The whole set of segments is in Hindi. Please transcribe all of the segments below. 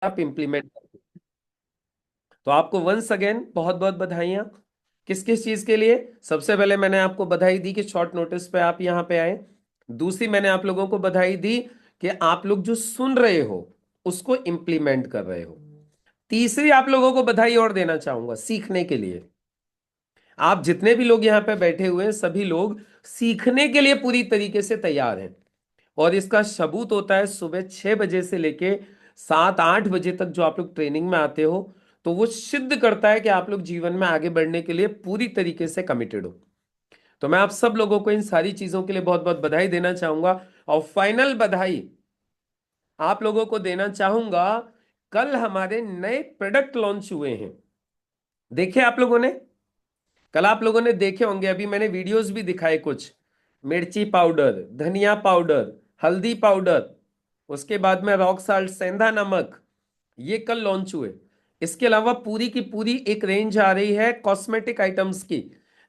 आप इम्प्लीमेंट। तो आपको वंस अगेन बहुत बहुत बधाइयां। किस किस चीज के लिए? सबसे पहले मैंने आपको बधाई दी कि शॉर्ट नोटिस पे आप यहां पे आए। दूसरी मैंने आप लोगों को बधाई दी कि आप लोग जो सुन रहे हो उसको इम्प्लीमेंट कर रहे हो। तीसरी आप लोगों को बधाई और देना चाहूंगा सीखने के लिए। आप जितने भी लोग यहाँ पे बैठे हुए हैं सभी लोग सीखने के लिए पूरी तरीके से तैयार हैं। और इसका सबूत होता है सुबह 6 बजे से लेके 7-8 बजे तक जो आप लोग ट्रेनिंग में आते हो। तो वो सिद्ध करता है कि आप लोग जीवन में आगे बढ़ने के लिए पूरी तरीके से कमिटेड हो। तो मैं आप सब लोगों को इन सारी चीजों के लिए बहुत बहुत बधाई देना चाहूंगा। और फाइनल बधाई आप लोगों को देना चाहूंगा। कल हमारे नए प्रोडक्ट लॉन्च हुए हैं। देखे आप लोगों ने? कल आप लोगों ने देखे होंगे, अभी मैंने वीडियोस भी दिखाए कुछ। मिर्ची पाउडर, धनिया पाउडर, हल्दी पाउडर, उसके बाद में रॉक साल्ट, सेंधा नमक, ये कल लॉन्च हुए। इसके अलावा पूरी की पूरी एक रेंज आ रही है कॉस्मेटिक आइटम्स की,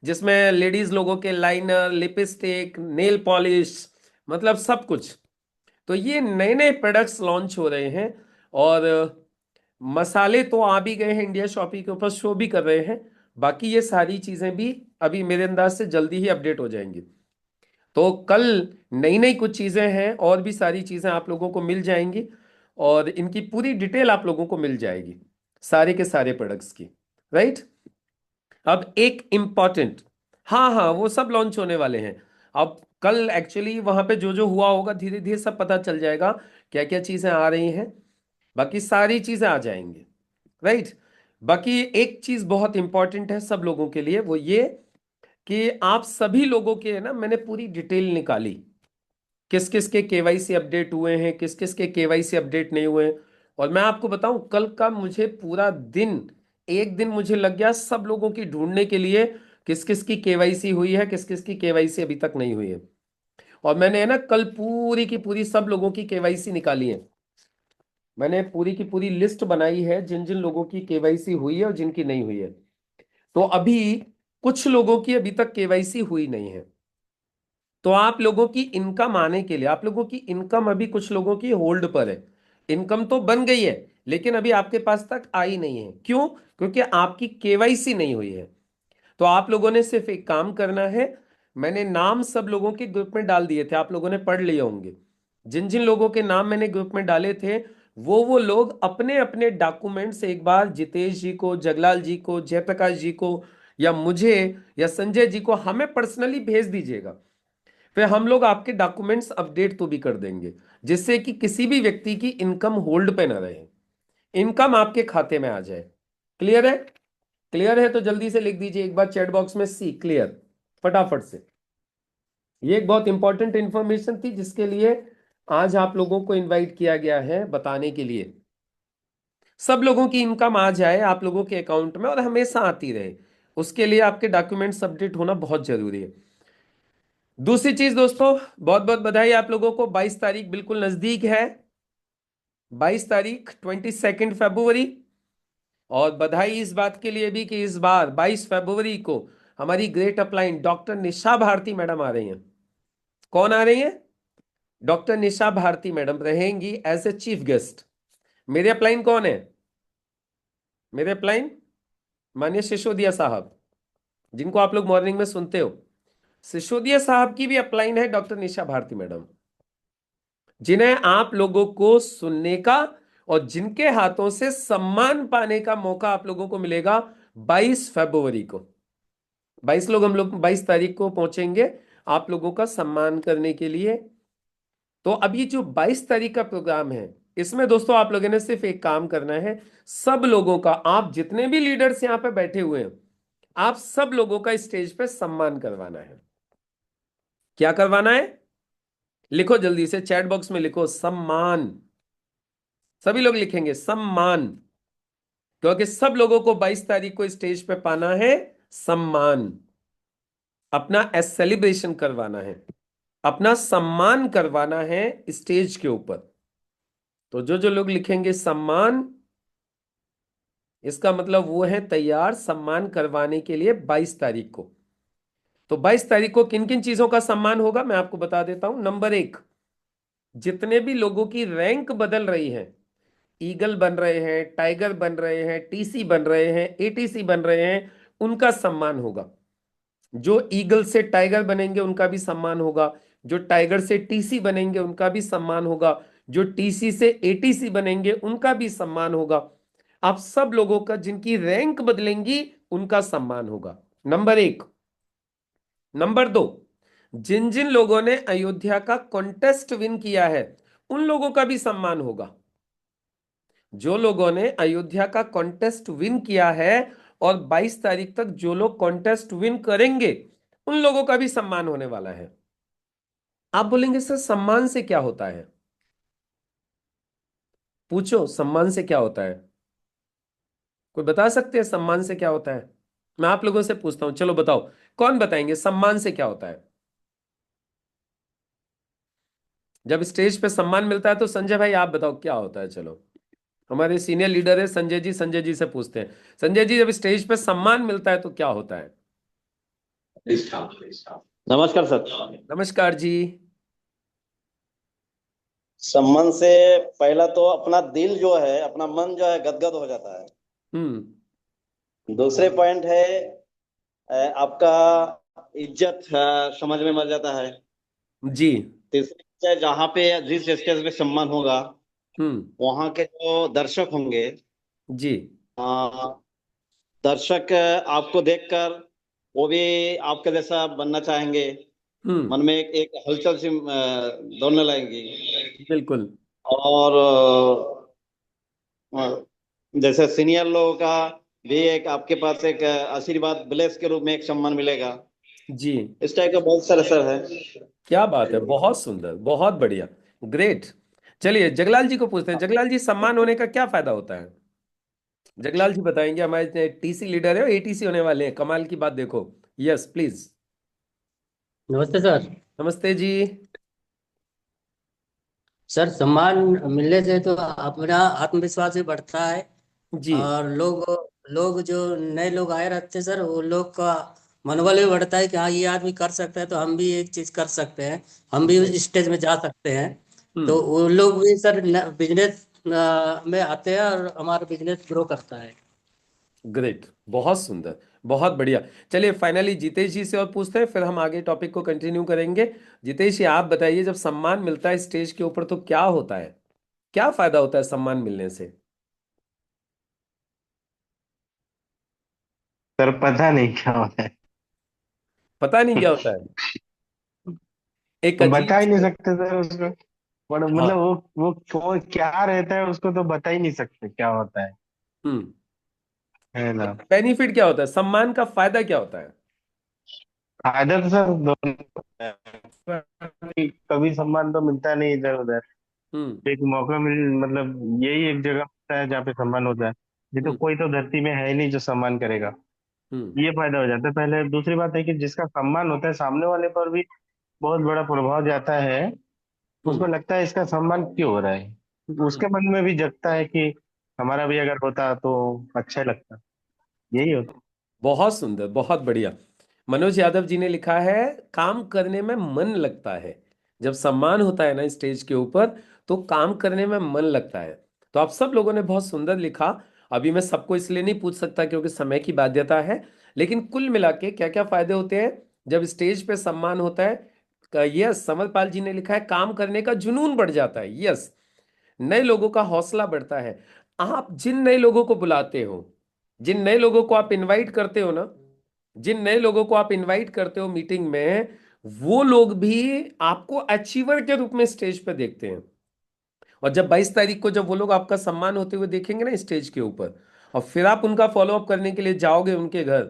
जिसमें लेडीज लोगों के लाइनर, लिपस्टिक, नेल पॉलिश, मतलब सब कुछ। तो ये नए नए प्रोडक्ट्स लॉन्च हो रहे हैं। और मसाले तो आ भी गए हैं, इंडिया शॉपी के ऊपर शो भी कर रहे हैं। बाकी ये सारी चीजें भी अभी मेरे अंदाज से जल्दी ही अपडेट हो जाएंगी। तो कल नई नई कुछ चीजें हैं, और भी सारी चीजें आप लोगों को मिल जाएंगी। और इनकी पूरी डिटेल आप लोगों को मिल जाएगी, सारे के सारे प्रोडक्ट्स की। राइट। अब एक इम्पॉर्टेंट, हाँ हाँ वो सब लॉन्च होने वाले हैं। अब कल एक्चुअली वहां पे जो जो हुआ होगा धीरे धीरे सब पता चल जाएगा क्या क्या चीजें आ रही हैं। बाकी सारी चीजें आ जाएंगी। राइट। बाकी एक चीज बहुत इंपॉर्टेंट है सब लोगों के लिए, वो ये कि आप सभी लोगों के ना मैंने पूरी डिटेल निकाली। किस किस के केवाईसी अपडेट हुए हैं, किस किस के केवाईसी अपडेट नहीं हुए हैं। और मैं आपको बताऊं कल का मुझे पूरा दिन, एक दिन मुझे लग गया सब लोगों की ढूंढने के लिए, किस किस की केवाईसी हुई है, किस किस की केवाईसी अभी तक नहीं हुई है। और मैंने है ना कल पूरी की पूरी सब लोगों की केवाईसी निकाली है। मैंने पूरी की पूरी लिस्ट बनाई है जिन जिन लोगों की केवाईसी हुई है और जिनकी नहीं हुई है। तो अभी कुछ लोगों की अभी तक केवाईसी हुई नहीं है। तो आप लोगों की इनकम आने के लिए, आप लोगों की इनकम अभी कुछ लोगों की होल्ड पर है। इनकम तो बन गई है लेकिन अभी आपके पास तक आई नहीं है। क्यों? क्योंकि आपकी केवाईसी नहीं हुई है। तो आप लोगों ने सिर्फ एक काम करना है। मैंने नाम सब लोगों के ग्रुप में डाल दिए थे, आप लोगों ने पढ़ लिए होंगे। जिन जिन लोगों के नाम मैंने ग्रुप में डाले थे वो लोग अपने अपने डॉक्यूमेंट्स एक बार जितेश जी को, जगलाल जी को, जयप्रकाश जी को, या मुझे, या संजय जी को हमें पर्सनली भेज दीजिएगा। फिर हम लोग आपके डॉक्यूमेंट्स अपडेट तो भी कर देंगे, जिससे कि किसी भी व्यक्ति की इनकम होल्ड पे ना रहे, इनकम आपके खाते में आ जाए। क्लियर है? क्लियर है तो जल्दी से लिख दीजिए एक बार चैट बॉक्स में सी क्लियर, फटाफट से। ये एक बहुत इंपॉर्टेंट इंफॉर्मेशन थी जिसके लिए आज आप लोगों को इनवाइट किया गया है, बताने के लिए। सब लोगों की इनकम आ जाए आप लोगों के अकाउंट में और हमेशा आती रहे, उसके लिए आपके डॉक्यूमेंट्स अपडेट होना बहुत जरूरी है। दूसरी चीज दोस्तों, बहुत बहुत बधाई आप लोगों को, 22 तारीख बिल्कुल नजदीक है। 22 तारीख, 22 फरवरी। और बधाई इस बात के लिए भी कि इस बार 22 फरवरी को हमारी ग्रेट अपलाइन डॉक्टर निशा भारती मैडम आ रही हैं। कौन आ रही हैं? डॉक्टर निशा भारती मैडम रहेंगी एज ए चीफ गेस्ट। मेरे अपलाइन कौन है? मेरे अपलाइन माननीय सिसोदिया साहब, जिनको आप लोग मॉर्निंग में सुनते हो। सिसोदिया साहब की भी अपलाइन है डॉक्टर निशा भारती मैडम, जिन्हें आप लोगों को सुनने का और जिनके हाथों से सम्मान पाने का मौका आप लोगों को मिलेगा 22 फरवरी को। 22 लोग हम लोग 22 तारीख को पहुंचेंगे आप लोगों का सम्मान करने के लिए। तो अब ये जो 22 तारीख का प्रोग्राम है, इसमें दोस्तों आप लोगों ने सिर्फ एक काम करना है। सब लोगों का, आप जितने भी लीडर्स यहां पे बैठे हुए हैं, आप सब लोगों का स्टेज पे सम्मान करवाना है। क्या करवाना है? लिखो जल्दी से चैट बॉक्स में लिखो सम्मान। सभी लोग लिखेंगे सम्मान, क्योंकि सब लोगों को 22 तारीख को स्टेज पे पाना है सम्मान। अपना सेलिब्रेशन करवाना है, अपना सम्मान करवाना है स्टेज के ऊपर। तो जो जो लोग लिखेंगे सम्मान, इसका मतलब वो है तैयार सम्मान करवाने के लिए 22 तारीख को। तो 22 तारीख को किन किन चीजों का सम्मान होगा मैं आपको बता देता हूं। नंबर 1, जितने भी लोगों की रैंक बदल रही है, ईगल बन रहे हैं, टाइगर बन रहे हैं, टीसी बन रहे हैं, एटीसी बन रहे हैं, उनका सम्मान होगा। जो ईगल से टाइगर बनेंगे उनका भी सम्मान होगा, जो टाइगर से टीसी बनेंगे उनका भी सम्मान होगा, जो टीसी से एटीसी बनेंगे उनका भी सम्मान होगा। आप सब लोगों का जिनकी रैंक बदलेंगी उनका सम्मान होगा, नंबर एक। नंबर दो, जिन जिन लोगों ने अयोध्या का कॉन्टेस्ट विन किया है उन लोगों का भी सम्मान होगा। जो लोगों ने अयोध्या का कॉन्टेस्ट विन किया है और 22 तारीख तक जो लोग कॉन्टेस्ट विन करेंगे उन लोगों का भी सम्मान होने वाला है। आप बोलेंगे सर सम्मान से क्या होता है? पूछो, सम्मान से क्या होता है? कोई बता सकते हैं सम्मान से क्या होता है? मैं आप लोगों से पूछता हूं, चलो बताओ, कौन बताएंगे सम्मान से क्या होता है? जब स्टेज पे सम्मान मिलता है तो संजय भाई आप बताओ क्या होता है, चलो। हमारे सीनियर लीडर है संजय जी, संजय जी से पूछते हैं। संजय जी, जब स्टेज पे सम्मान मिलता है तो क्या होता है? नमस्कार सर। नमस्कार जी। सम्मान से पहला तो अपना दिल जो है, अपना मन जो है गदगद हो जाता है। हम्म। दूसरे पॉइंट है आपका इज्जत समझ में मर जाता है। जी। तीसरी है जहाँ पे जिस स्टेज पे सम्मान होगा हम्म। वहाँ के जो दर्शक होंगे, जी। अ, दर्शक आपको देखकर वो भी आपके जैसा बनना चाहेंगे। हम्म। मन में एक हलचल सी दौड़ने लगेगी। बिल्कुल। और जैसे सीनियर लोगों का भी एक आपके पास एक आशीर्वाद ब्लेस के रूप में एक सम्मान मिलेगा। जी। इस टाइप का बहुत सारा असर है। क्या बात है, बहुत सुंदर, बहुत बढ़िया, ग्रेट। चलिए जगलाल जी को पूछते हैं। जगलाल जी, सम्मान होने का क्या फायदा होता है? जगलाल जी बताएंगे, हमारे टीसी लीडर है और एटीसी होने वाले हैं, कमाल की बात, देखो। Yes please. नमस्ते सर। नमस्ते जी। सर, सम्मान मिलने से तो अपना आत्मविश्वास भी बढ़ता है। जी। और लोग लोग जो नए लोग आए रहते हैं सर, वो लोग का मनोबल भी बढ़ता है कि हाँ, ये आदमी कर सकता है तो हम भी एक चीज कर सकते हैं, हम भी जी। उस स्टेज में जा सकते हैं। तो हम्म। वो लोग भी सर बिजनेस में आते हैं और हमारा बिजनेस ग्रो करता है। ग्रेट, बहुत सुंदर, बहुत बढ़िया। चलिए फाइनली जितेश जी से और पूछते हैं, फिर हम आगे टॉपिक को कंटिन्यू करेंगे। जितेश जी आप बताइए, जब सम्मान मिलता है स्टेज के ऊपर तो क्या होता है? क्या फायदा होता है सम्मान मिलने से? सर पता नहीं क्या होता है। पता नहीं क्या होता है? एक बता अजीब ही नहीं सा- सकते सर उसको। मतलब हाँ। वो क्या रहता है उसको तो बता ही नहीं सकते क्या होता हम्म। है ना। बेनिफिट क्या होता है, सम्मान का फायदा क्या होता है? फायदा तो सर दोनों है। कभी सम्मान तो मिलता नहीं इधर उधर। हम्म। एक मौका मिल मतलब यही एक जगह होता है जहाँ पे सम्मान होता है। ये तो हम्म। कोई तो धरती में है ही नहीं जो सम्मान करेगा। हम्म। ये फायदा हो जाता है पहले। दूसरी बात है कि जिसका सम्मान होता है सामने वाले पर भी बहुत बड़ा प्रभाव जाता है। उसको हम्म। लगता है इसका सम्मान क्यों हो रहा है, हम्म। उसके मन में भी जगता है कि हमारा भी अगर होता तो अच्छा लगता। यही होता। बहुत सुंदर, बहुत बढ़िया। मनोज यादव जी ने लिखा है, काम करने में मन लगता है। जब सम्मान होता है ना स्टेज के ऊपर, तो काम करने में मन लगता है। तो आप सब लोगों ने बहुत सुंदर लिखा। अभी मैं सबको इसलिए नहीं पूछ सकता क्योंकि समय की बाध्यता है, लेकिन कुल मिला के क्या क्या फायदे होते हैं जब स्टेज पे सम्मान होता है? यस, समरपाल जी ने लिखा है, काम करने का जुनून बढ़ जाता है। यस, नए लोगों का हौसला बढ़ता है। आप जिन नए लोगों को बुलाते हो, जिन नए लोगों को आप इनवाइट करते हो ना, जिन नए लोगों को आप इनवाइट करते हो मीटिंग में, वो लोग भी आपको अचीवर के रूप में स्टेज पे देखते हैं। और जब 22 तारीख को जब वो लोग आपका सम्मान होते हुए देखेंगे ना स्टेज के ऊपर, और फिर आप उनका फॉलो अप करने के लिए जाओगे उनके घर,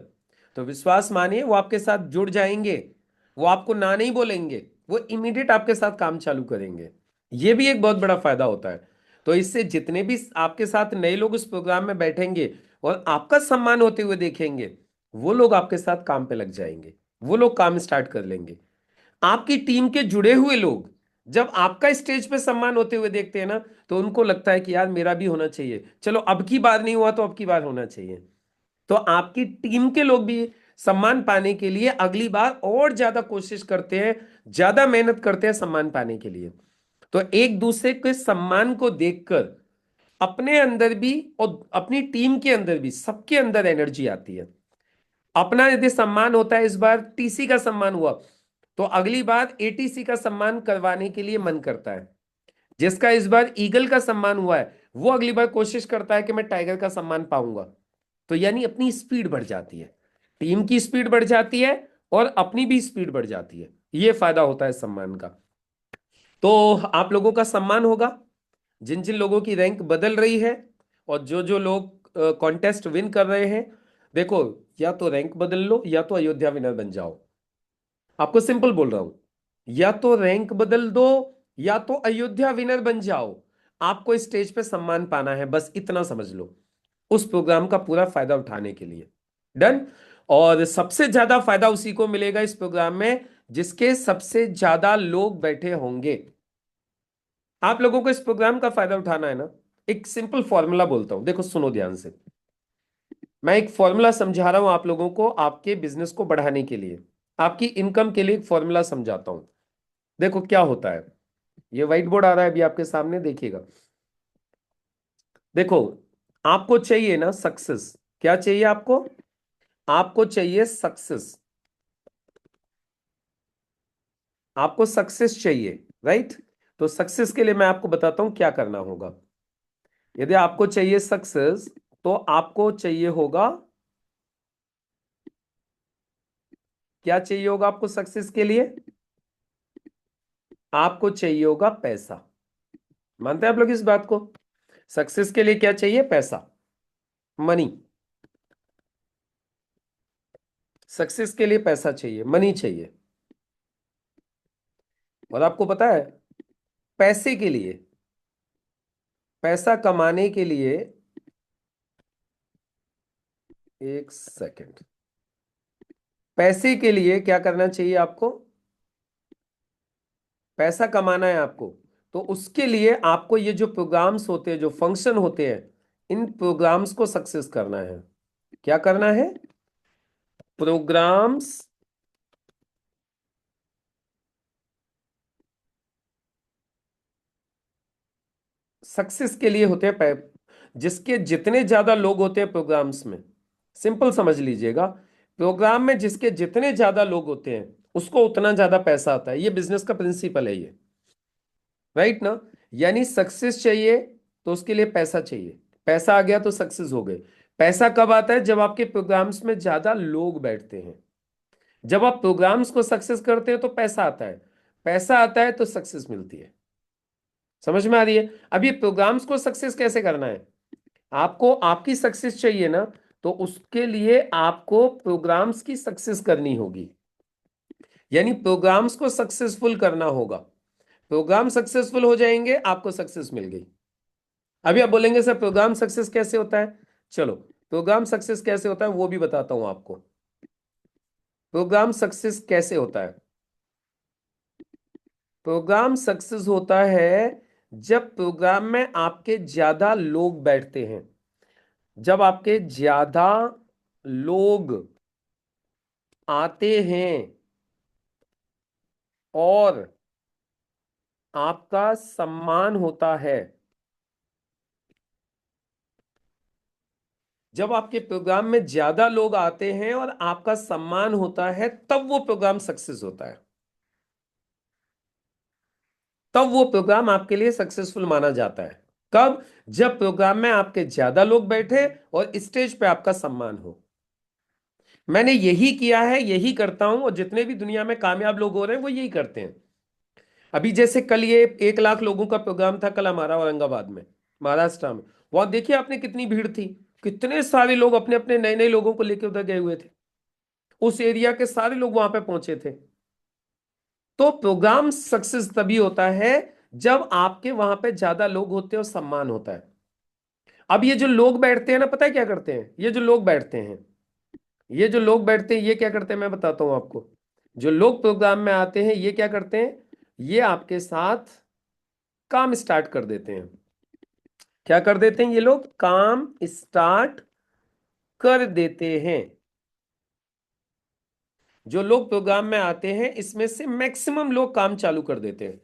तो विश्वास मानिए वो आपके साथ जुड़ जाएंगे। वो आपको ना नहीं बोलेंगे, वो इमीडिएट आपके साथ काम चालू करेंगे। ये भी एक बहुत बड़ा फायदा होता है। तो इससे जितने भी आपके साथ नए लोग उस प्रोग्राम में बैठेंगे और आपका सम्मान होते हुए देखेंगे, वो लोग आपके साथ काम पे लग जाएंगे, वो लोग काम स्टार्ट कर लेंगे। आपकी टीम के जुड़े हुए लोग जब आपका स्टेज पे सम्मान होते हुए देखते हैं ना, तो उनको लगता है कि यार मेरा भी होना चाहिए, चलो अब की बार नहीं हुआ तो अब की बार होना चाहिए। तो आपकी टीम के लोग भी सम्मान पाने के लिए अगली बार और ज्यादा कोशिश करते हैं, ज्यादा मेहनत करते हैं सम्मान पाने के लिए। तो एक दूसरे के सम्मान को देखकर अपने अंदर भी और अपनी टीम के अंदर भी, सबके अंदर एनर्जी आती है। अपना यदि सम्मान होता है, इस बार टीसी का सम्मान हुआ, तो अगली बार एटीसी का सम्मान करवाने के लिए मन करता है। जिसका इस बार ईगल का सम्मान हुआ है, वो अगली बार कोशिश करता है कि मैं टाइगर का सम्मान पाऊंगा। तो यानी अपनी स्पीड बढ़ जाती है, टीम की स्पीड बढ़ जाती है और अपनी भी स्पीड बढ़ जाती है। ये फायदा होता है सम्मान का। तो आप लोगों का सम्मान होगा, जिन जिन लोगों की रैंक बदल रही है और जो जो लोग कॉन्टेस्ट विन कर रहे हैं। देखो, या तो रैंक बदल लो या तो अयोध्या विनर बन जाओ। आपको सिंपल बोल रहा हूं, या तो रैंक बदल दो या तो अयोध्या विनर बन जाओ। आपको स्टेज पे सम्मान पाना है, बस इतना समझ लो, उस प्रोग्राम का पूरा फायदा उठाने के लिए। डन। और सबसे ज्यादा फायदा उसी को मिलेगा इस प्रोग्राम में जिसके सबसे ज्यादा लोग बैठे होंगे। आप लोगों को इस प्रोग्राम का फायदा उठाना है ना। एक सिंपल फॉर्मूला बोलता हूं, देखो सुनो ध्यान से। मैं एक फॉर्मूला समझा रहा हूं आप लोगों को, आपके बिजनेस को बढ़ाने के लिए, आपकी इनकम के लिए एक फॉर्मूला समझाता हूं। देखो क्या होता है। ये व्हाइट बोर्ड आ रहा है अभी आपके सामने, देखिएगा। देखो, आपको चाहिए ना सक्सेस। क्या चाहिए आपको? आपको चाहिए सक्सेस। आपको सक्सेस चाहिए, राइट? तो सक्सेस के लिए मैं आपको बताता हूं क्या करना होगा। यदि आपको चाहिए सक्सेस, तो आपको चाहिए होगा, क्या चाहिए होगा आपको सक्सेस के लिए? आपको चाहिए होगा पैसा। मानते हैं आप लोग इस बात को? सक्सेस के लिए क्या चाहिए? पैसा, मनी। सक्सेस के लिए पैसा चाहिए, मनी चाहिए। और आपको पता है, पैसे के लिए, पैसा कमाने के लिए, एक सेकंड, पैसे के लिए क्या करना चाहिए आपको? पैसा कमाना है आपको, तो उसके लिए आपको ये जो प्रोग्राम्स होते हैं, जो फंक्शन होते हैं, इन प्रोग्राम्स को सक्सेस करना है। क्या करना है? प्रोग्राम्स सक्सेस के लिए होते हैं जिसके जितने ज्यादा लोग होते हैं प्रोग्राम्स में, सिंपल समझ लीजिएगा, प्रोग्राम में जिसके जितने ज्यादा लोग होते हैं उसको उतना ज्यादा पैसा आता है। ये बिजनेस का प्रिंसिपल है ये, राइट ना? यानी सक्सेस चाहिए तो उसके लिए पैसा चाहिए। पैसा आ गया तो सक्सेस हो गए। पैसा कब आता है? जब आपके प्रोग्राम्स में ज्यादा लोग बैठते हैं। जब आप प्रोग्राम्स को सक्सेस करते हैं तो पैसा आता है। पैसा आता है तो सक्सेस मिलती है। समझ में आ रही है? अब ये प्रोग्राम्स को सक्सेस कैसे करना है? आपको आपकी सक्सेस चाहिए ना, तो उसके लिए आपको प्रोग्राम्स की सक्सेस करनी होगी। यानी प्रोग्राम्स को सक्सेसफुल करना होगा। प्रोग्राम सक्सेसफुल हो जाएंगे, आपको सक्सेस मिल गई। अभी आप बोलेंगे सर प्रोग्राम सक्सेस कैसे होता है? चलो, प्रोग्राम सक्सेस कैसे होता है वो भी बताता हूं आपको। प्रोग्राम सक्सेस कैसे होता है? प्रोग्राम सक्सेस होता है जब प्रोग्राम में आपके ज्यादा लोग बैठते हैं। जब आपके ज्यादा लोग आते हैं और आपका सम्मान होता है। जब आपके प्रोग्राम में ज्यादा लोग आते हैं और आपका सम्मान होता है, तब वो प्रोग्राम सक्सेस होता है। तब वो प्रोग्राम आपके लिए सक्सेसफुल माना जाता है। कब? जब प्रोग्राम में आपके ज्यादा लोग बैठे और स्टेज पे आपका सम्मान हो। मैंने यही किया है, यही करता हूं, और जितने भी दुनिया में कामयाब लोग हो रहे हैं वो यही करते हैं। अभी जैसे कल ये 1 लाख लोगों का प्रोग्राम था, कल हमारा औरंगाबाद में, महाराष्ट्र में। वहां देखिए आपने कितनी भीड़ थी। कितने सारे लोग अपने अपने नए नए लोगों को लेकर उधर गए हुए थे। उस एरिया के सारे लोग वहां पे पहुंचे थे। तो प्रोग्राम सक्सेस तभी होता है जब आपके वहां पे ज्यादा लोग होते हैं और सम्मान होता है। अब ये जो लोग बैठते हैं ना, पता है क्या करते हैं? ये जो लोग बैठते हैं, ये जो लोग बैठते हैं, ये क्या करते हैं मैं बताता हूं आपको। जो लोग प्रोग्राम में आते हैं ये क्या करते हैं? ये आपके साथ काम स्टार्ट कर देते हैं। क्या कर देते हैं? ये लोग काम स्टार्ट कर देते हैं। जो लोग प्रोग्राम में आते हैं इसमें से मैक्सिमम लोग काम चालू कर देते हैं।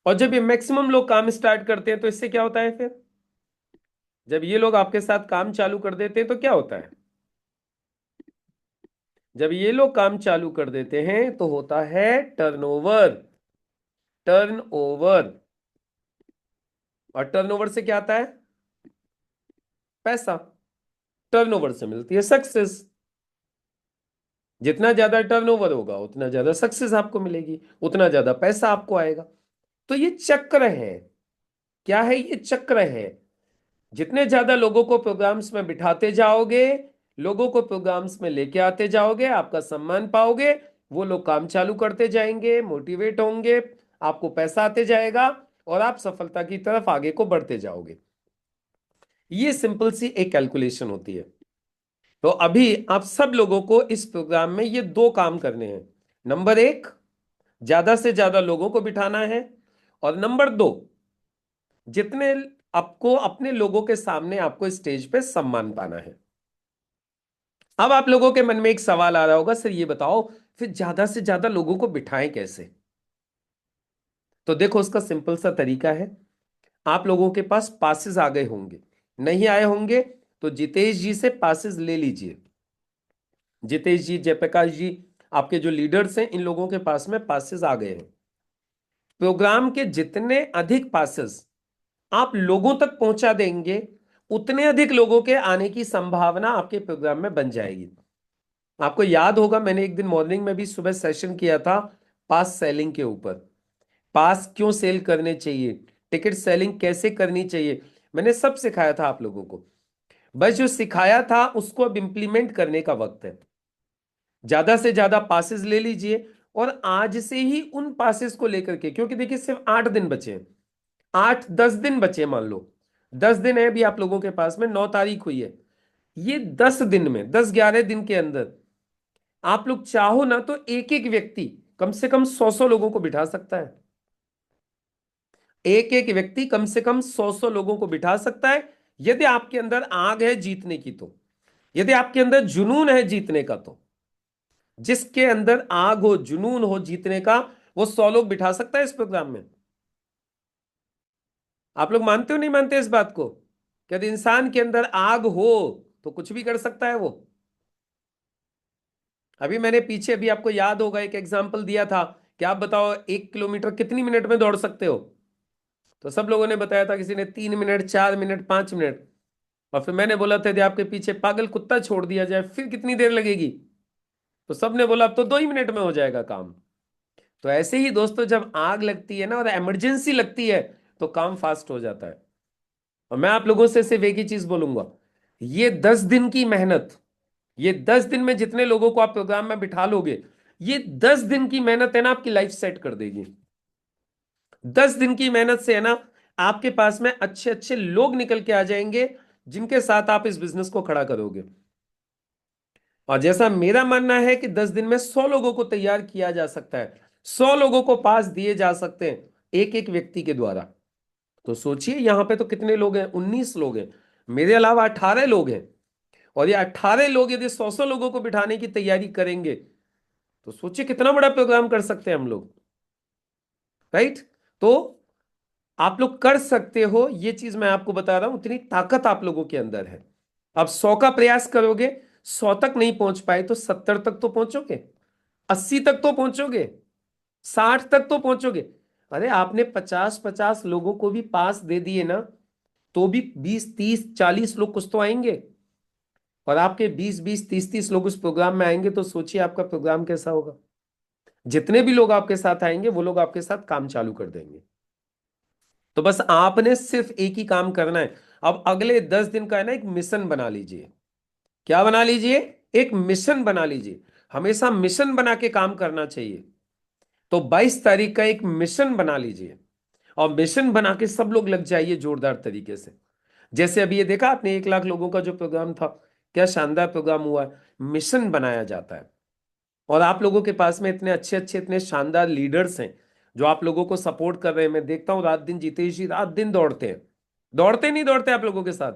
और जब ये मैक्सिमम लोग काम स्टार्ट करते हैं तो इससे क्या होता है फिर? जब ये लोग आपके साथ काम चालू कर देते हैं तो क्या होता है? जब ये लोग काम चालू कर देते हैं तो होता है टर्नओवर। टर्नओवर। और टर्नओवर से क्या आता है? पैसा। टर्नओवर से मिलती है सक्सेस। जितना ज्यादा टर्नओवर होगा उतना ज्यादा सक्सेस आपको मिलेगी, उतना ज्यादा पैसा आपको आएगा। तो ये चक्र है। क्या है? ये चक्र है। जितने ज्यादा लोगों को प्रोग्राम्स में बिठाते जाओगे, लोगों को प्रोग्राम्स में लेके आते जाओगे, आपका सम्मान पाओगे, वो लोग काम चालू करते जाएंगे, मोटिवेट होंगे, आपको पैसा आते जाएगा, और आप सफलता की तरफ आगे को बढ़ते जाओगे। ये सिंपल सी एक कैलकुलेशन होती है। तो अभी आप सब लोगों को इस प्रोग्राम में ये दो काम करने हैं। नंबर एक, ज्यादा से ज्यादा लोगों को बिठाना है। और नंबर दो, जितने आपको अपने लोगों के सामने आपको स्टेज पे सम्मान पाना है। अब आप लोगों के मन में एक सवाल आ रहा होगा, सर ये बताओ फिर ज्यादा से ज्यादा लोगों को बिठाएं कैसे? तो देखो, उसका सिंपल सा तरीका है। आप लोगों के पास पासेस आ गए होंगे, नहीं आए होंगे तो जितेश जी से पासेस ले लीजिए। जितेश जी, जयप्रकाश जी, आपके जो लीडर्स हैं, इन लोगों के पास में पासेस आ गए हैं। प्रोग्राम के जितने अधिक पासेस आप लोगों तक पहुंचा देंगे, उतने अधिक लोगों के आने की संभावना आपके प्रोग्राम में बन जाएगी। आपको याद होगा, मैंने एक दिन मॉर्निंग में भी सुबह सेशन किया था पास सेलिंग के ऊपर। पास क्यों सेल करने चाहिए, टिकट सेलिंग कैसे करनी चाहिए, मैंने सब सिखाया था आप लोगों को। बस जो सिखाया था उसको अब इंप्लीमेंट करने का वक्त है। ज्यादा से ज्यादा पासेस ले लीजिए, और आज से ही उन पासेस को लेकर के, क्योंकि देखिए सिर्फ 8 दिन बचे हैं, 8-10 दिन बचे, मान लो 10 दिन है अभी आप लोगों के पास में, 9 तारीख हुई है। ये 10 दिन में, 10-11 दिन के अंदर आप लोग चाहो ना तो एक एक व्यक्ति कम से कम 100-100 लोगों को बिठा सकता है। एक एक व्यक्ति कम से कम 100-100 लोगों को बिठा सकता है, यदि आपके अंदर आग है जीतने की तो, यदि आपके अंदर जुनून है जीतने का तो। जिसके अंदर आग हो, जुनून हो जीतने का, वो 100 लोग बिठा सकता है इस प्रोग्राम में। आप लोग मानते हो नहीं मानते इस बात को कि यदि इंसान के अंदर आग हो तो कुछ भी कर सकता है वो? अभी मैंने पीछे भी आपको याद होगा एक एग्जाम्पल दिया था कि आप बताओ 1 किलोमीटर कितनी मिनट में दौड़ सकते हो? तो सब लोगों ने बताया था, किसी ने 3 मिनट, 4 मिनट, 5 मिनट। और फिर मैंने बोला था यदि आपके पीछे पागल कुत्ता छोड़ दिया जाए फिर कितनी देर लगेगी? तो सबने बोला अब तो 2 ही मिनट में हो जाएगा काम। तो ऐसे ही दोस्तों, जब आग लगती है ना और इमरजेंसी लगती है तो काम फास्ट हो जाता है। और मैं आप लोगों से सिर्फ एक ही चीज बोलूंगा, ये 10 दिन की मेहनत, ये 10 दिन में जितने लोगों को आप प्रोग्राम में बिठा लोगे, ये 10 दिन की मेहनत है ना आपकी लाइफ सेट कर देगी। 10 दिन की मेहनत से है ना, आपके पास में अच्छे अच्छे लोग निकल के आ जाएंगे जिनके साथ आप इस बिजनेस को खड़ा करोगे। और जैसा मेरा मानना है कि 10 दिन में 100 लोगों को तैयार किया जा सकता है, 100 लोगों को पास दिए जा सकते हैं एक एक व्यक्ति के द्वारा। तो सोचिए यहां पे तो कितने लोग हैं, 19 लोग हैं, मेरे अलावा 18 लोग हैं। और ये 18 लोग यदि 100-100 लोगों को बिठाने की तैयारी करेंगे तो सोचिए कितना बड़ा प्रोग्राम कर सकते हैं हम लोग। राइट? तो आप लोग कर सकते हो, ये चीज मैं आपको बता रहा हूं, उतनी ताकत आप लोगों के अंदर है। अब 100 का प्रयास करोगे, 100 तक नहीं पहुंच पाए तो 70 तक तो पहुंचोगे, 80 तक तो पहुंचोगे, 60 तक तो पहुंचोगे। अरे आपने 50-50 लोगों को भी पास दे दिए ना, तो भी 20-30-40 लोग कुछ तो आएंगे। और आपके 20-20 30-30 लोग उस प्रोग्राम में आएंगे तो सोचिए आपका प्रोग्राम कैसा होगा। जितने भी लोग आपके साथ आएंगे वो लोग आपके साथ काम चालू कर देंगे। तो बस आपने सिर्फ एक ही काम करना है। अब अगले 10 दिन का है ना, एक मिशन बना लीजिए। क्या बना लीजिए? एक मिशन बना लीजिए। हमेशा मिशन बना के काम करना चाहिए। तो 22 तारीख का एक मिशन बना लीजिए, और मिशन बना के सब लोग लग जाइए जोरदार तरीके से। जैसे अभी ये देखा आपने 1 लाख लोगों का जो प्रोग्राम था, क्या शानदार प्रोग्राम हुआ है। मिशन बनाया जाता है। और आप लोगों के पास में इतने अच्छे अच्छे, इतने शानदार लीडर्स हैं जो आप लोगों को सपोर्ट कर रहे हैं। मैं देखता हूँ रात दिन, जितेश जी रात दिन दौड़ते हैं। दौड़ते नहीं दौड़ते आप लोगों के साथ,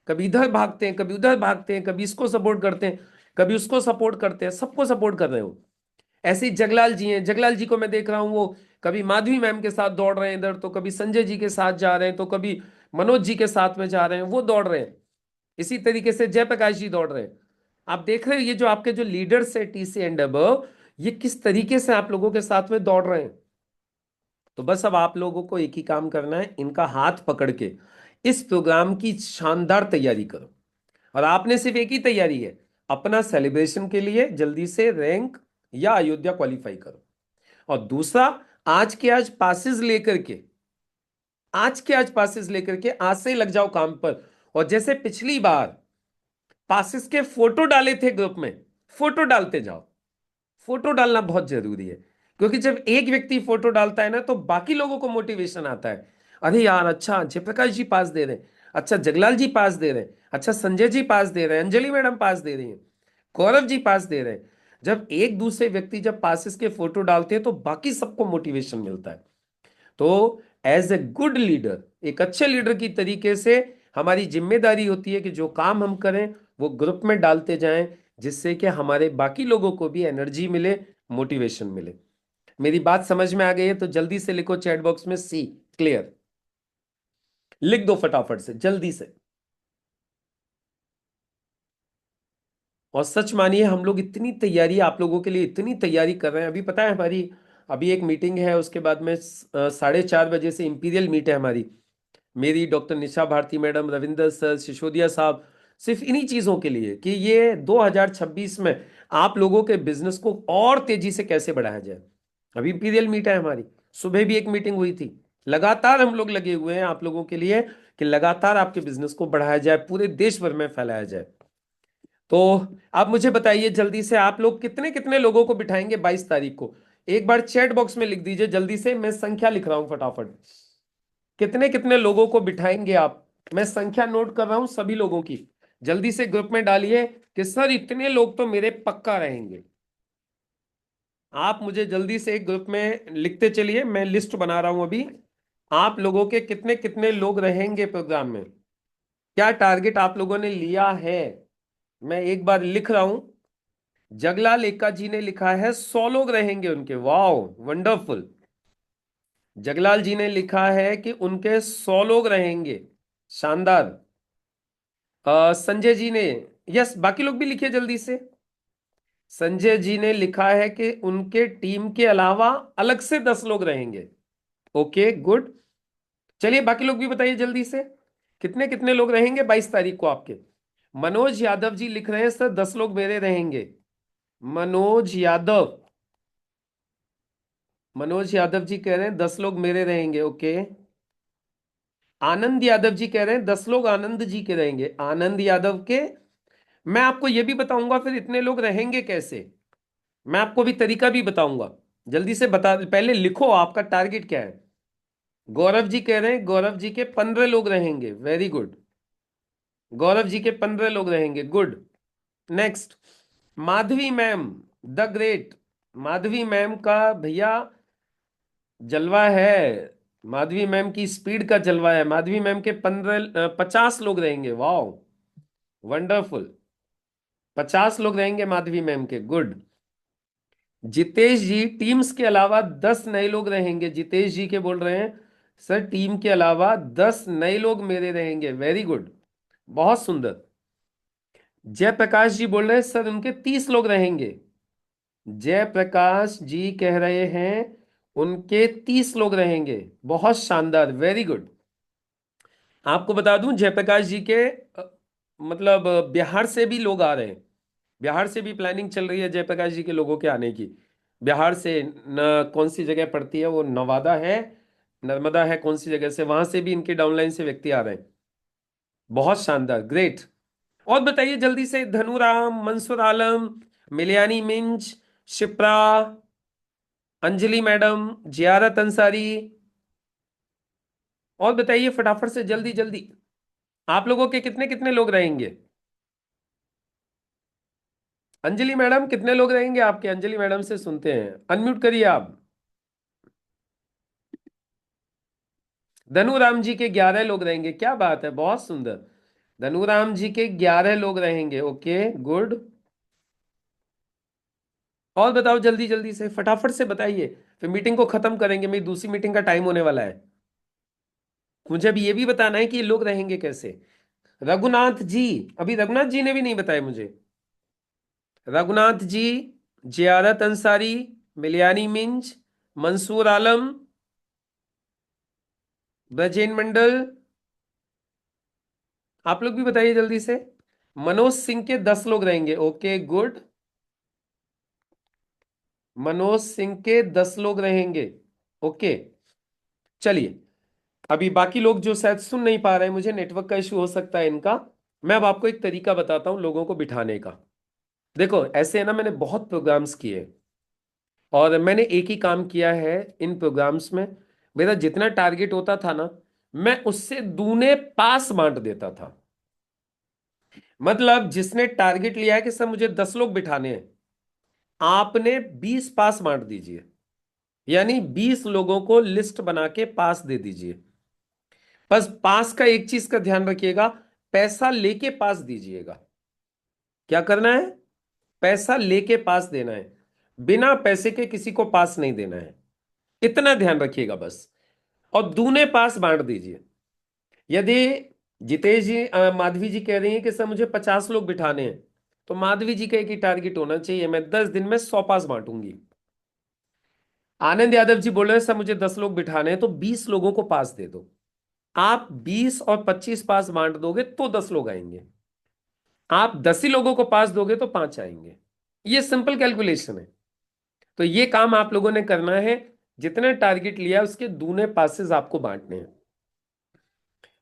कभी इधर भागते हैं, कभी उधर भागते हैं, कभी इसको सपोर्ट करते हैं, कभी उसको सपोर्ट करते हैं, सबको सपोर्ट कर रहे हो। ऐसे ही जगलाल जी हैं, जगलाल जी को मैं देख रहा हूँ, वो कभी माधवी मैम के साथ दौड़ रहे हैं इधर, तो कभी संजय जी के साथ जा रहे हैं, तो कभी मनोज जी के साथ में जा रहे हैं, वो दौड़ रहे हैं। इसी तरीके से जयप्रकाश जी दौड़ रहे हैं। आप देख रहे हो ये जो आपके जो लीडर्स है टीसी एंड अबव, ये किस तरीके से आप लोगों के साथ में दौड़ रहे हैं। तो बस अब आप लोगों को एक ही काम करना है, इनका हाथ पकड़ के इस प्रोग्राम की शानदार तैयारी करो। और आपने सिर्फ एक ही तैयारी है, अपना सेलिब्रेशन के लिए जल्दी से रैंक या अयोध्या क्वालिफाई करो। और दूसरा, आज के आज पासिस लेकर के, आज के आज पासिस लेकर के आज से ही लग जाओ काम पर। और जैसे पिछली बार पासिस के फोटो डाले थे ग्रुप में, फोटो डालते जाओ। फोटो डालना बहुत जरूरी है, क्योंकि जब एक व्यक्ति फोटो डालता है ना, तो बाकी लोगों को मोटिवेशन आता है। अरे यार, अच्छा जयप्रकाश जी पास दे रहे हैं, अच्छा जगलाल जी पास दे रहे हैं, अच्छा संजय जी पास दे रहे हैं, अंजलि मैडम पास दे रही हैं, गौरव जी पास दे रहे हैं। जब एक दूसरे व्यक्ति जब पासिस के फोटो डालते हैं तो बाकी सबको मोटिवेशन मिलता है। तो एज ए गुड लीडर, एक अच्छे लीडर की तरीके से हमारी जिम्मेदारी होती है कि जो काम हम करें वो ग्रुप में डालते जाएं, जिससे कि हमारे बाकी लोगों को भी एनर्जी मिले, मोटिवेशन मिले। मेरी बात समझ में आ गई है तो जल्दी से लिखो चैट बॉक्स में सी क्लियर, लिख दो फटाफट से जल्दी से। और सच मानिए, हम लोग इतनी तैयारी आप लोगों के लिए इतनी तैयारी कर रहे हैं। अभी पता है हमारी, अभी एक मीटिंग है, उसके बाद में 4:30 बजे से इंपीरियल मीट है हमारी, मेरी, डॉक्टर निशा भारती मैडम, रविंदर सर, सिसोदिया साहब, सिर्फ इन्हीं चीजों के लिए कि ये 2026 में आप लोगों के बिजनेस को और तेजी से कैसे बढ़ाया जाए। अभी इंपीरियल मीट है हमारी, सुबह भी एक मीटिंग हुई थी। लगातार हम लोग लगे हुए हैं आप लोगों के लिए कि लगातार आपके बिजनेस को बढ़ाया जाए, पूरे देश भर में फैलाया जाए। तो आप मुझे बताइए जल्दी से, आप लोग कितने कितने लोगों को बिठाएंगे 22 तारीख को? एक बार चैट बॉक्स में लिख दीजिए जल्दी से, मैं संख्या लिख रहा हूं फटाफट। कितने कितने लोगों को बिठाएंगे आप? मैं संख्या नोट कर रहा हूं सभी लोगों की। जल्दी से ग्रुप में डालिए कि सर इतने लोग तो मेरे पक्का रहेंगे। आप मुझे जल्दी से एक ग्रुप में लिखते चलिए, मैं लिस्ट बना रहा हूं अभी। आप लोगों के कितने कितने लोग रहेंगे प्रोग्राम में, क्या टारगेट आप लोगों ने लिया है? मैं एक बार लिख रहा हूं। जगलाल एका जी ने लिखा है 100 लोग रहेंगे उनके, वाओ वंडरफुल। जगलाल जी ने लिखा है कि उनके 100 लोग रहेंगे, शानदार। संजय जी ने, यस, बाकी लोग भी लिखिए जल्दी से। संजय जी ने लिखा है कि उनके टीम के अलावा अलग से 10 लोग रहेंगे। Okay good. चलिए बाकी लोग भी बताइए जल्दी से, कितने कितने लोग रहेंगे 22 तारीख को आपके? मनोज यादव जी लिख रहे हैं सर 10 लोग मेरे रहेंगे। मनोज यादव, मनोज यादव जी कह रहे हैं 10 लोग मेरे रहेंगे, ओके। आनंद यादव जी कह रहे हैं 10 लोग आनंद जी के रहेंगे, आनंद यादव के। मैं आपको यह भी बताऊंगा फिर इतने लोग रहेंगे कैसे, मैं आपको भी तरीका भी बताऊंगा। जल्दी से बता, पहले लिखो आपका टारगेट क्या है। गौरव जी कह रहे हैं गौरव जी के 15 लोग रहेंगे, वेरी गुड। गौरव जी के 15 लोग रहेंगे, good. Next, Madhavi ma'am the great, Madhavi ma'am का भैया जलवा है, माधवी मैम की स्पीड का जलवा है। माधवी मैम के 50 लोग रहेंगे, वाओ वंडरफुल। 50 लोग रहेंगे माधवी मैम के, गुड। जितेश जी, टीम्स के अलावा 10 नए लोग रहेंगे, जितेश जी के बोल रहे हैं सर टीम के अलावा 10 नए लोग मेरे रहेंगे, वेरी गुड, बहुत सुंदर। जयप्रकाश जी बोल रहे हैं सर उनके 30 लोग रहेंगे, जयप्रकाश जी कह रहे हैं उनके 30 लोग रहेंगे, बहुत शानदार, वेरी गुड। आपको बता दूं जयप्रकाश जी के मतलब बिहार से भी लोग आ रहे हैं, बिहार से भी प्लानिंग चल रही है जयप्रकाश जी के लोगों के आने की। बिहार से न, कौन सी जगह पड़ती है वो, नवादा है, नर्मदा है, कौन सी जगह से, वहां से भी इनके डाउनलाइन से व्यक्ति आ रहे हैं, बहुत शानदार, ग्रेट। और बताइए जल्दी से, धनुराम, मंसूर आलम, मिलियानी मिंज, शिप्रा, अंजलि मैडम, जियारत अंसारी। और बताइए फटाफट से जल्दी जल्दी, आप लोगों के कितने कितने लोग रहेंगे? अंजलि मैडम कितने लोग रहेंगे आपके? अंजलि मैडम से सुनते हैं, अनम्यूट करिए आप। धनुराम जी के 11 लोग रहेंगे, क्या बात है, बहुत सुंदर। धनुराम जी के 11 लोग रहेंगे, ओके गुड। और बताओ जल्दी जल्दी से, फटाफट से बताइए, फिर मीटिंग को खत्म करेंगे, मेरी दूसरी मीटिंग का टाइम होने वाला है। मुझे अभी ये भी बताना है कि ये लोग रहेंगे कैसे। रघुनाथ जी, अभी रघुनाथ जी ने भी नहीं बताया मुझे। रघुनाथ जी, जियारत अंसारी, मिलियानी मिंज, मंसूर आलम, ब्रजेन मंडल, आप लोग भी बताइए जल्दी से। मनोज सिंह के 10 लोग रहेंगे, ओके गुड। मनोज सिंह के 10 लोग रहेंगे, ओके। चलिए, अभी बाकी लोग जो शायद सुन नहीं पा रहे हैं, मुझे नेटवर्क का इशू हो सकता है इनका। मैं अब आपको एक तरीका बताता हूं लोगों को बिठाने का। देखो ऐसे है ना, मैंने बहुत प्रोग्राम्स किए और मैंने एक ही काम किया है इन प्रोग्राम्स में। मेरा जितना टारगेट होता था ना, मैं उससे दूने पास बांट देता था। मतलब जिसने टारगेट लिया है कि सर मुझे 10 लोग बिठाने हैं, आपने 20 पास बांट दीजिए। यानी 20 लोगों को लिस्ट बना के पास दे दीजिए। बस पास का एक चीज का ध्यान रखिएगा, पैसा लेके पास दीजिएगा। क्या करना है? पैसा लेके पास देना है, बिना पैसे के किसी को पास नहीं देना है। इतना ध्यान रखिएगा बस। और दूने पास बांट दीजिए। यदि जितेश जी माधवी जी कह रही हैं कि सर मुझे 50 लोग बिठाने हैं, तो माधवी जी का एक ही टारगेट होना चाहिए, मैं 10 दिन में 100 पास बांटूंगी। आनंद यादव जी बोल रहे हैं सर मुझे 10 लोग बिठाने हैं, तो 20 लोगों को पास दे दो। आप 20 और 25 पास बांट दोगे तो 10 लोग आएंगे। आप 10 ही लोगों को पास दोगे तो 5 आएंगे। ये सिंपल कैलकुलेशन है। तो ये काम आप लोगों ने करना है, जितने टारगेट लिया उसके दूने पासेस आपको बांटने हैं।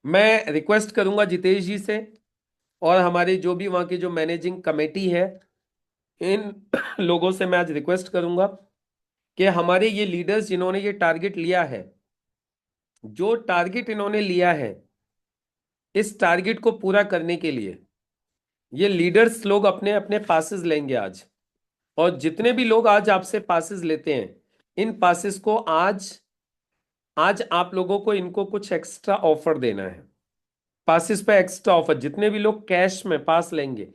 मैं रिक्वेस्ट करूंगा जितेश जी से और हमारे जो भी वहां की जो मैनेजिंग कमेटी है, इन लोगों से मैं आज रिक्वेस्ट करूंगा कि हमारे ये लीडर्स जिन्होंने ये टारगेट लिया है, जो टारगेट इन्होंने लिया है, इस टारगेट को पूरा करने के लिए ये लीडर्स लोग अपने अपने पासेस लेंगे आज। और जितने भी लोग आज आपसे पासेस लेते हैं, इन पासेस को आज आज आप लोगों को इनको कुछ एक्स्ट्रा ऑफर देना है। पासिस पे एक्स्ट्रा ऑफर, जितने भी लोग कैश में पास लेंगे।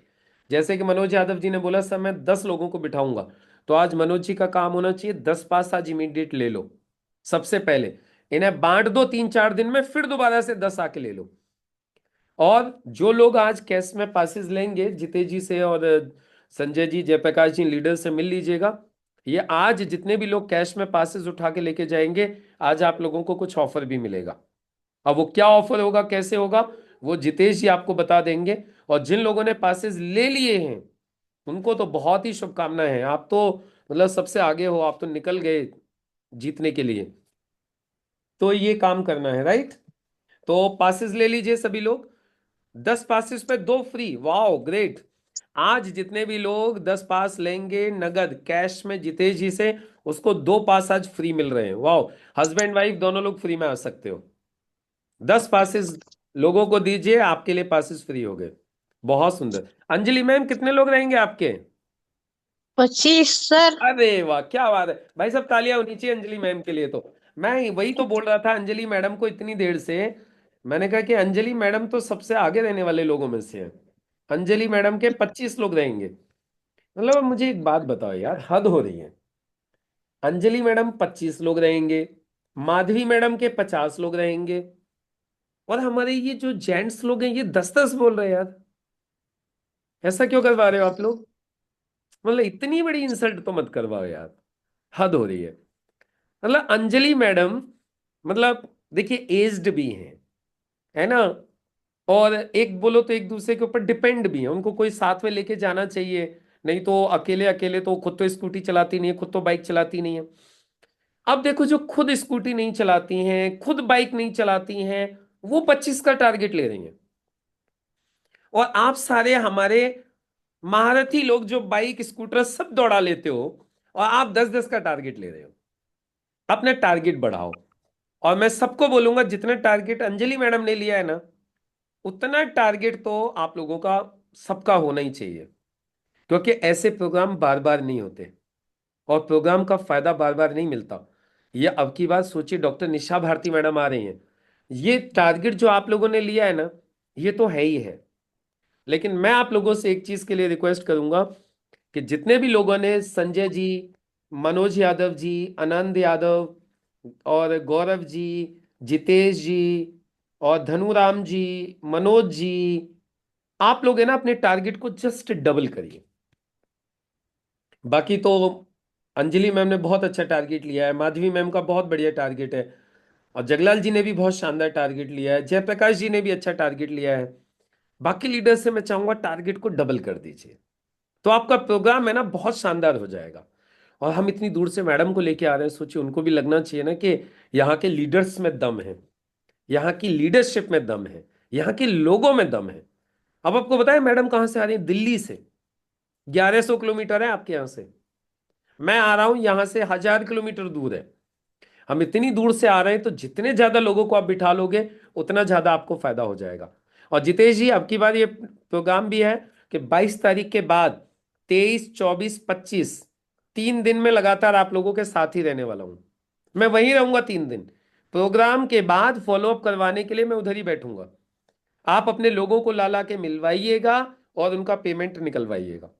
जैसे कि मनोज यादव जी ने बोला सर मैं 10 लोगों को बिठाऊंगा, तो आज मनोज जी का काम होना चाहिए 10 पास आज इमीडिएट ले लो। सबसे पहले इन्हें बांट दो, 3-4 दिन में फिर दोबारा से 10 आके ले लो। और जो लोग आज कैश में पासिस लेंगे, जितेश जी से और संजय जी, जयप्रकाश जी, लीडर से मिल लीजिएगा। ये आज जितने भी लोग कैश में पासिस उठा के लेके जाएंगे, आज आप लोगों को कुछ ऑफर भी मिलेगा। अब वो क्या ऑफर होगा, कैसे होगा, वो जितेश जी आपको बता देंगे। और जिन लोगों ने पासेस ले लिए हैं उनको तो बहुत ही शुभकामनाएं हैं। आप तो मतलब सबसे आगे हो, आप तो निकल गए जीतने के लिए। तो ये काम करना है, राइट। तो पासेस ले लीजिए सभी लोग। 10 पासेस पे 2 फ्री, वाओ ग्रेट। आज जितने भी लोग 10 पास लेंगे नगद कैश में जितेश जी से, उसको 2 पास आज फ्री मिल रहे हैं, वाओ। हस्बैंड वाइफ दोनों लोग फ्री में आ सकते हो। 10 पासेस लोगों को दीजिए, आपके लिए पासेस फ्री हो गए। बहुत सुंदर। अंजलि मैम कितने लोग रहेंगे आपके? 25 सर। अरे वाह, क्या बात है भाई, सब तालियां होनी चाहिए अंजलि मैम के लिए। तो मैं वही तो बोल रहा था अंजलि मैडम को इतनी देर से। मैंने कहा कि अंजलि मैडम तो सबसे आगे रहने वाले लोगों में से है। अंजलि मैडम के 25 लोग रहेंगे। मतलब अब मुझे एक बात बताओ यार, हद हो रही है। अंजलि मैडम 25 लोग रहेंगे, माधवी मैडम के 50 लोग रहेंगे, और हमारे ये जो जेंट्स लोग हैं ये 10-10 बोल रहे हैं यार। ऐसा क्यों करवा रहे हो आप लोग? मतलब इतनी बड़ी इंसल्ट तो मत करवाओ यार, हद हो रही है। मतलब अंजलि मैडम, मतलब देखिए एज्ड भी हैं, है ना। और एक बोलो तो एक दूसरे के ऊपर डिपेंड भी है, उनको कोई साथ में लेके जाना चाहिए। नहीं तो अकेले अकेले तो खुद तो स्कूटी चलाती नहीं है, खुद तो बाइक चलाती नहीं है। अब देखो जो खुद स्कूटी नहीं चलाती हैं, खुद बाइक नहीं चलाती हैं, वो 25 का टारगेट ले रही हैं। और आप सारे हमारे महारथी लोग जो बाइक स्कूटर सब दौड़ा लेते हो, और आप 10-10 का टारगेट ले रहे हो। अपने टारगेट बढ़ाओ। और मैं सबको बोलूंगा जितने टारगेट अंजलि मैडम ने लिया है ना, उतना टारगेट तो आप लोगों का सबका होना ही चाहिए। क्योंकि ऐसे प्रोग्राम बार बार नहीं होते, और प्रोग्राम का फायदा बार बार नहीं मिलता। ये अब की बात सोचिए, डॉक्टर निशा भारती मैडम आ रही हैं। ये टारगेट जो आप लोगों ने लिया है ना, ये तो है ही है। लेकिन मैं आप लोगों से एक चीज के लिए रिक्वेस्ट करूंगा कि जितने भी लोगों ने संजय जी, मनोज यादव जी, आनंद यादव और गौरव जी, जितेश जी और धनुराम जी, मनोज जी, आप लोग है ना अपने टारगेट को जस्ट डबल करिए। बाकी तो अंजलि मैम ने बहुत अच्छा टारगेट लिया है, माधवी मैम का बहुत बढ़िया टारगेट है, और जगलाल जी ने भी बहुत शानदार टारगेट लिया है, जयप्रकाश जी ने भी अच्छा टारगेट लिया है। बाकी लीडर से मैं चाहूंगा टारगेट को डबल कर दीजिए, तो आपका प्रोग्राम है ना बहुत शानदार हो जाएगा। और हम इतनी दूर से मैडम को लेके आ रहे हैं, सोचिए उनको भी लगना चाहिए ना कि यहाँ के लीडर्स में दम है, यहाँ की लीडरशिप में दम है, यहाँ के लोगों में दम है। अब आपको बताया मैडम कहाँ से आ रही है? दिल्ली से। 1100 किलोमीटर है आपके यहाँ से, मैं आ रहा हूं यहां से 1000 किलोमीटर दूर है। हम इतनी दूर से आ रहे हैं, तो जितने ज्यादा लोगों को आप बिठा लोगे उतना ज्यादा आपको फायदा हो जाएगा। और जितेश जी, अब की बार ये प्रोग्राम भी है कि 22 तारीख के बाद 23, 24, 25 3 दिन में लगातार आप लोगों के साथ ही रहने वाला हूं। मैं वहीं रहूंगा 3 दिन। प्रोग्राम के बाद फॉलोअप करवाने के लिए मैं उधर ही बैठूंगा। आप अपने लोगों को ला ला के मिलवाइएगा और उनका पेमेंट निकलवाइएगा।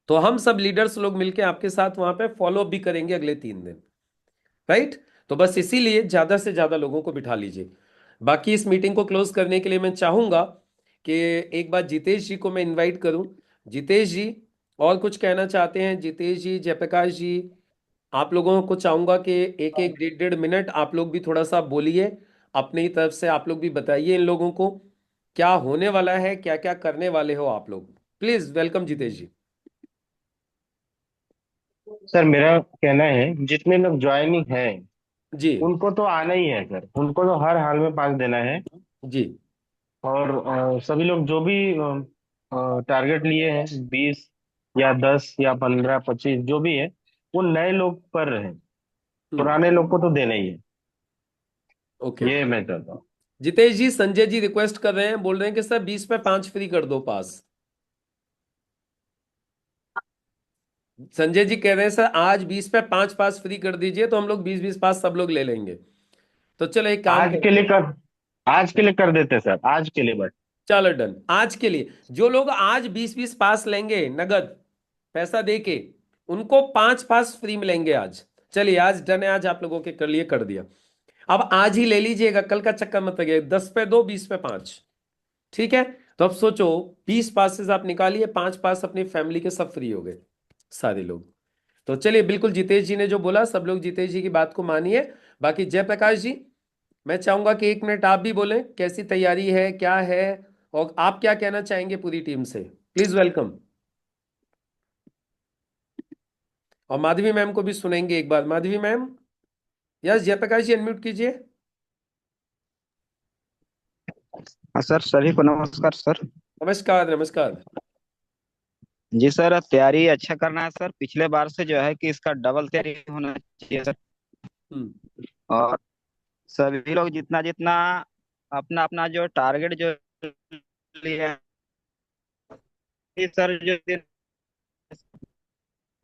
तो हम सब लीडर्स लोग मिलके आपके साथ वहां पे फॉलोअप भी करेंगे अगले 3 दिन। राइट? तो बस इसीलिए ज्यादा से ज्यादा लोगों को बिठा लीजिए। बाकी इस मीटिंग को क्लोज करने के लिए मैं चाहूंगा कि एक बार जितेश जी को मैं इनवाइट करूं। जितेश जी, और कुछ कहना चाहते हैं? जितेश जी, जयप्रकाश जी, आप लोगों को चाहूंगा कि एक एक 1.5 1.5 मिनट आप लोग भी थोड़ा सा बोलिए, अपनी तरफ से आप लोग भी बताइए इन लोगों को क्या होने वाला है, क्या क्या करने वाले हो आप लोग। Please welcome Jitesh ji. Sir मेरा कहना है जितने लोग ज्वाइनिंग हैं जी। उनको तो आना ही है सर, उनको तो हर हाल में पास देना है। जी। और सभी लोग जो भी टारगेट लिए हैं 20 या 10 या 15 25 जो भी है, वो नए लोग पर रहे, हम्म। पुराने लोग को तो देना ही है। ओके। ये मैं चाहता हूँ। जितेश जी, संजय जी रिक्वेस्ट कर रहे हैं, बोल रहे हैं कि सर 20 पे 5 फ्री कर दो पास। संजय जी कह रहे हैं सर आज 20 पे 5 पास फ्री कर दीजिए, तो हम लोग 20 20 पास सब लोग ले लेंगे। तो चलो एक काम आज के करते लिए हैं। कर आज के लिए कर देते सर, आज के लिए बस। चलो डन, आज के लिए जो लोग आज 20 20 पास लेंगे नगद पैसा दे के, उनको 5 पास फ्री मिलेंगे आज। चलिए आज डन है, आज आप लोगों के कर लिए कर दिया। अब आज ही ले लीजिएगा, कल का चक्कर मत लगे। 10 पे 2, 20 पे 5। ठीक है? तो अब सोचो, 20 पासेस आप निकालिए, 5 पास अपनी फैमिली के सब फ्री हो गए, सारे लोग। तो चलिए, बिल्कुल जितेश जी ने जो बोला सब लोग जितेश जी की बात को मानिए। बाकी जयप्रकाश जी, मैं चाहूंगा कि 1 मिनट आप भी बोलें, कैसी तैयारी है, क्या है, और आप क्या कहना चाहेंगे पूरी टीम से। Please welcome. और माधवी मैम को भी सुनेंगे एक बार। माधवी मैम, यस, जयप्रकाश जी अनम्यूट कीजिए। हाँ सर, सभी को नमस्कार सर। नमस्कार नमस्कार। जी सर, तैयारी अच्छा करना है सर। पिछले बार से जो है कि इसका डबल तैयारी होना चाहिए सर। हम्म। और सभी लोग जितना जितना अपना अपना जो टारगेट जो लिया है सर, जो दिन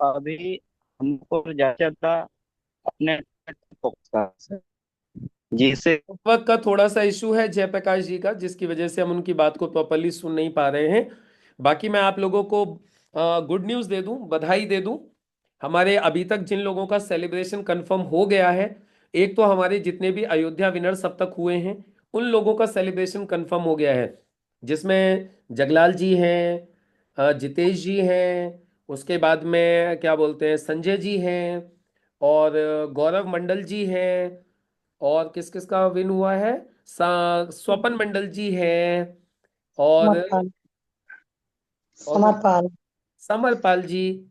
अभी हमको ज्यादा ज्यादा अपने फोकस करना है सर। जी से नेटवर्क का थोड़ा सा इशू है जयप्रकाश जी का, जिसकी वजह से हम उनकी बात को प्रॉपरली सुन नहीं पा रहे हैं। बाकी मैं आप लोगों को गुड न्यूज़ दे दूं, बधाई दे दूं। हमारे अभी तक जिन लोगों का सेलिब्रेशन कंफर्म हो गया है, एक तो हमारे जितने भी अयोध्या विनर्स अब तक हुए हैं उन लोगों का सेलिब्रेशन कंफर्म हो गया है, जिसमें जगलाल जी हैं, जितेश जी हैं, उसके बाद में क्या बोलते हैं संजय जी हैं, और गौरव मंडल जी हैं, और किस किस का विन हुआ है? स्वपन मंडल जी हैं, और समरपाल। और समरपाल। समरपाल जी।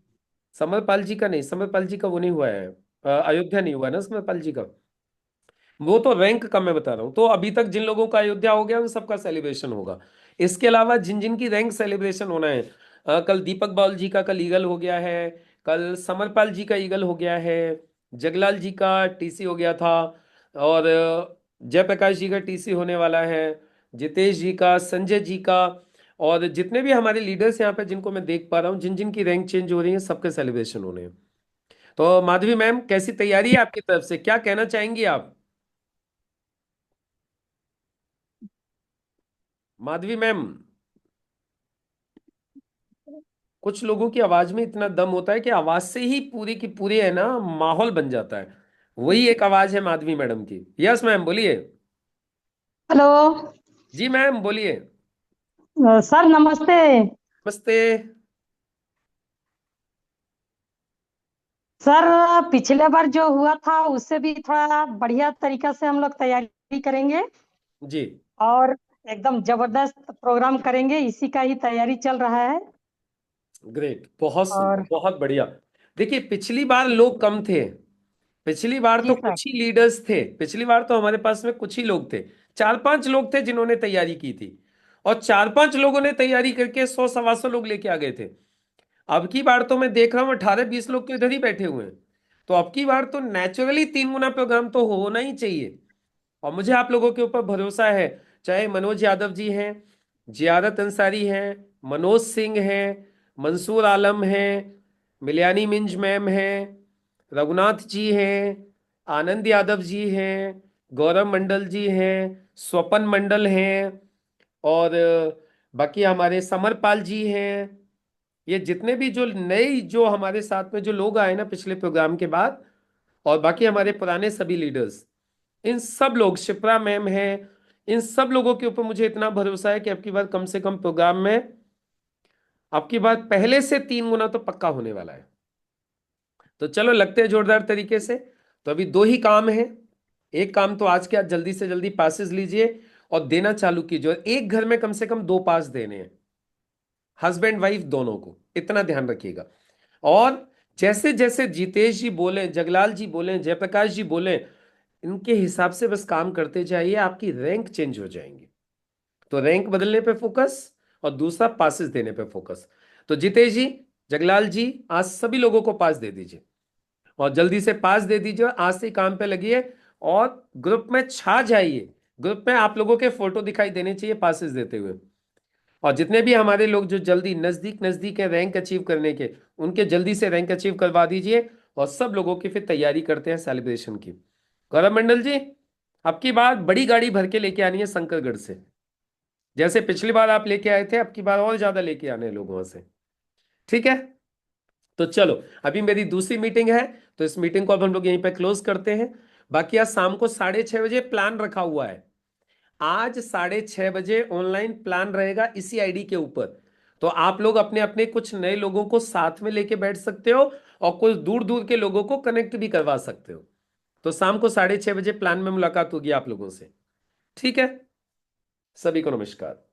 समरपाल जी का नहीं, समरपाल जी का वो नहीं हुआ है, अयोध्या नहीं हुआ है ना समरपाल जी का। वो तो रैंक का मैं बता रहा हूँ। तो अभी तक जिन लोगों का अयोध्या हो गया उन सबका सेलिब्रेशन होगा। इसके अलावा जिन जिन की रैंक सेलिब्रेशन होना है, कल दीपक बाउल जी का कल ईगल हो गया है, कल समरपाल जी का ईगल हो गया है, जगलाल जी का टीसी हो गया था, और जयप्रकाश जी का टीसी होने वाला है, जितेश जी का, संजय जी का, और जितने भी हमारे लीडर्स यहाँ पे जिनको मैं देख पा रहा हूँ, जिन जिन की रैंक चेंज हो रही है, सबके सेलिब्रेशन होने हैं। तो माधवी मैम, कैसी तैयारी है आपकी तरफ से, क्या कहना चाहेंगी आप? माधवी मैम। कुछ लोगों की आवाज में इतना दम होता है कि आवाज से ही पूरी की पूरी है ना माहौल बन जाता है। वही एक आवाज है माधवी मैडम की। यस मैम, बोलिए। हेलो। जी मैम, बोलिए। सर नमस्ते। नमस्ते। सर पिछले बार जो हुआ था उससे भी थोड़ा बढ़िया तरीका से हम लोग तैयारी करेंगे जी। और एकदम जबरदस्त प्रोग्राम करेंगे, इसी का ही तैयारी चल रहा है। ग्रेट, बहुत सुंदर, और बहुत बढ़िया। देखिए, पिछली बार लोग कम थे। पिछली बार जी तो सर। कुछ ही लीडर्स थे। पिछली बार तो हमारे पास में कुछ ही लोग थे। 4-5 लोग थे जिन्होंने तैयारी की थी। और 4-5 लोगों ने तैयारी करके 100-125 लोग लेके आ गए थे। अब की बार तो मैं देख रहा हूँ 18-20 लोग तो इधर ही बैठे हुए हैं। तो अब की बार तो नेचुरली 3 गुना प्रोग्राम तो होना ही चाहिए। और मुझे आप लोगों के ऊपर भरोसा है। चाहे मनोज यादव जी हैं, जियारत अंसारी हैं, मनोज सिंह हैं, मंसूर आलम हैं, मिलियानी मिंज मैम हैं, रघुनाथ जी हैं, आनंद यादव जी हैं, गौरव मंडल जी हैं, स्वपन मंडल हैं, और बाकी हमारे समरपाल जी हैं। ये जितने भी जो नए जो हमारे साथ में जो लोग आए ना पिछले प्रोग्राम के बाद, और बाकी हमारे पुराने सभी लीडर्स, इन सब लोग, शिप्रा मैम है, इन सब लोगों के ऊपर मुझे इतना भरोसा है कि अब की बार कम से कम प्रोग्राम में अब की बार पहले से 3 गुना तो पक्का होने वाला है। तो चलो, लगते हैं जोरदार तरीके से। तो अभी 2 ही काम है। एक काम तो आज के आज जल्दी से जल्दी पासेस लीजिए और देना चालू कीजिए। और एक घर में कम से कम 2 पास देने हैं, हस्बैंड वाइफ दोनों को, इतना ध्यान रखिएगा। और जैसे जैसे जितेश जी बोले, जगलाल जी बोले, जयप्रकाश जी बोले, इनके हिसाब से बस काम करते जाइए, आपकी रैंक चेंज हो जाएंगी। तो रैंक बदलने पे फोकस, और दूसरा पासेस देने पे फोकस। तो जितेश जी, जगलाल जी, आज सभी लोगों को पास दे दीजिए, और जल्दी से पास दे दीजिए। आज से ही काम पे लगिए और ग्रुप में छा जाइए। ग्रुप में आप लोगों के फोटो दिखाई देने चाहिए पासेस देते हुए। और जितने भी हमारे लोग जो जल्दी नजदीक नजदीक है रैंक अचीव करने के, उनके जल्दी से रैंक अचीव करवा दीजिए। और सब लोगों की फिर तैयारी करते हैं सेलिब्रेशन की। गौरव मंडल जी, अब की बार बड़ी गाड़ी भर के लेके आनी है शंकरगढ़ से। जैसे पिछली बार आप लेके आए थे, अब की बार और ज्यादा लेके आने हैं लोगों से। ठीक है। तो चलो, अभी मेरी दूसरी मीटिंग है, तो इस मीटिंग को अब हम लोग यहीं पे क्लोज करते हैं। बाकी आज शाम को 6:30 बजे प्लान रखा हुआ है। आज 6:30 बजे ऑनलाइन प्लान रहेगा इसी आईडी के ऊपर। तो आप लोग अपने अपने कुछ नए लोगों को साथ में लेके बैठ सकते हो, और कुछ दूर दूर के लोगों को कनेक्ट भी करवा सकते हो। तो शाम को 6:30 बजे प्लान में मुलाकात होगी आप लोगों से। ठीक है। सभी को नमस्कार।